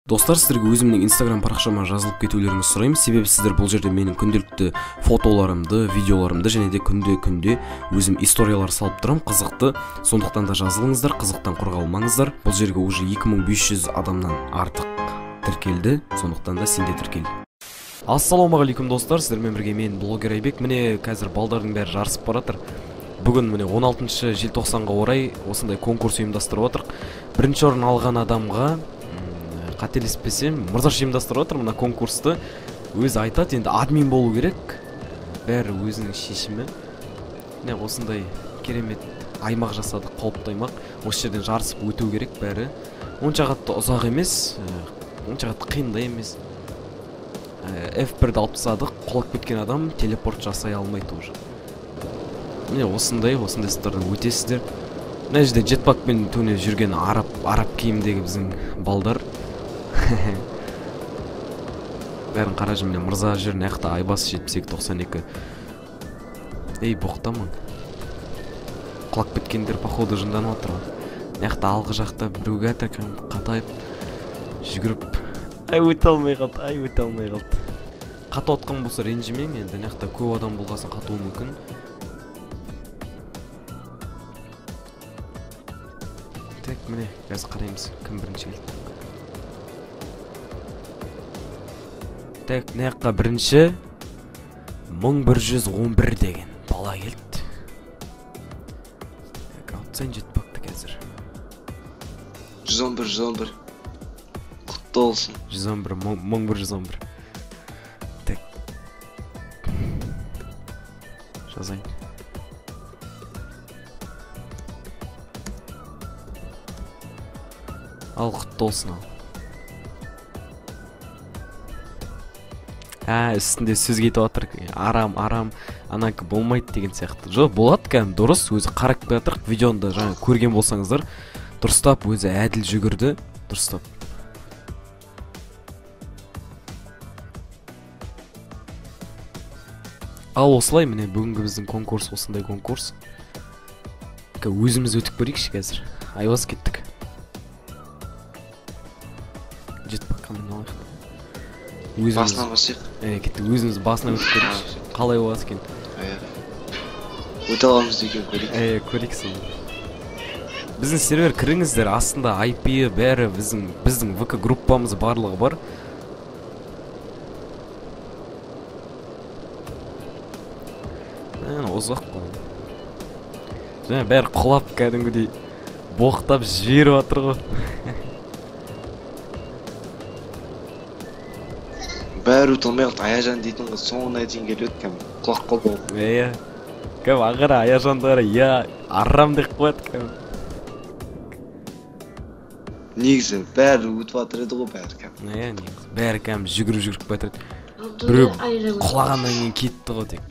Достар, сіздерге өзімнің Instagram парақшама жазылып кетулеріңізді сұраймын. Себебі сіздер бұл жерде менің күнделікті фотоларымды, видеоларымды және де күнде өзім историялар салып тұрам, қызықты. Сондықтан да жазылыңыздар, қызықтан құр қалмаңыздар. Бұл жерге уже 2500 адамнан артық тіркелді, сондықтан да сен де тіркел. Ассалаумағалейкум достар, сіздермен бірге мен блогер Айбек. Міне қазір балдардың бәрі жарысып баратыр. Бүгін міне 16 желтоқсанға орай осындай конкурс ұйымдастырып отырық. Бірінші орын алған адамға қателеспесем, Мырзаш ұйымдастырып отыр мына конкурсты. Өзі айтады, енді админ болу керек. Бәрі өзінің шешімі. Міне осындай керемет аймақ жасадық, қауіпті аймақ. Осы жерден жарысып өту керек бәрі. Онша қатты ұзақ емес, онша қатты қиын да емес. F1-ді алып тастадық, құлап кеткен адам телепорт жасай алмайды уже. Міне осындай сіздерден өтесіздер. Мына жерде жетпакпен төне жүрген араб киімдегі біздің балдар. Бәрін қаражы, міне Мырза жүр, наяқта Айбас 72-92. Ей, боқтамын. Құлап кеткендер походу жынданып отыр. Наяқта алғы жақта біреуге атакан қатайып жүгіріп. Өте алмай қалды. Қату отқан болса ренжімең, енді наяқта көп адам болғасын қатуы мүмкін. Так, міне, қазір қараймыз, кім бірінші келді. Так, наяққа бірінші 1111 деген бала келді. Так, аутсайн жетпақты қазір. 111. Құтты олсын. 1111. Так. Жазайын. Ал құтты олсын ал. Үстінде сөз кетіп отыр. Арам, анакі болмайды деген сияқты. Жоқ, болады кәдім дұрыс, өзі қарап жатыр. Видеоны жаңа көрген болсаңыздар, дұрыстап өзі әділ жүгірді, дұрыстап. Ал осылай, міне бүгінгі біздің конкурс осындай конкурс. Өзіміз өтіп көрейікші қазір. Айбас кеттік. Жетпаққа міне алайық. Басынан басайық. Кетті, өзіміз басынан өтіп көрейікші. Қалай боласы екен? Өте аламыз деген көрейік. Көрейіксің. Біздің сервер кіріңіздер, астында IP-і бәрі біздің ВК группамыз барлығы бар. Ұзақ қой. Және бәрі құлап кәдімгідей боқтап жіберіп жатыр ғой. Бәрі ұтылмайық, Аяжан дейтін қыз соңына дейін келіп өткем, құлақ қол болып. Кәм ағыра Аяжандары, арам деп қояды кәм. Негізі бәрі өтіп атыр еді ғой бәрі кәм. Негізі бәрі кәм жүгіріп бәтірді. Біреу құлағаннан кейін кетті ғой тек.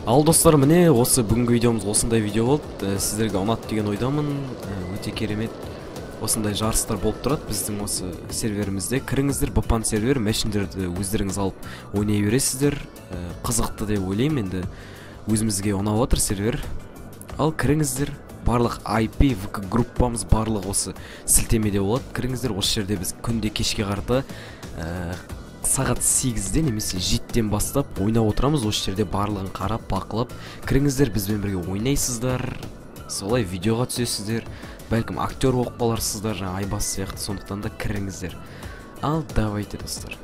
Ал достар, міне осы бүгінгі видеомыз осындай видео болды. Сіздерге ұнады деген ойдамын. Өте керемет осындай жарыстар болып тұрады біздің осы серверімізде. Кіріңіздер, бапан сервер, мәшіндерді өздеріңіз алып ойнай бересіздер. Қызықты деп ойлаймын, енді өзімізге ұнап отыр сервер. Ал кіріңіздер, барлық IP, VK группамыз барлық осы сілтемеде болады. Кіріңіздер, осы жерде біз күнде кешке қарта сағат 8-ден немесе 7-ден бастап ойнап отырамыз. Осы жерде барлығын қарап, бақылап, кіріңіздер, бізбен бірге ойнайсыздар, солай видеоға түсесіздер. бәлкім актер болып қаларсыздар, жаңа Айбас сияқты. Сондықтан да кіріңіздер. Ал давайте достар.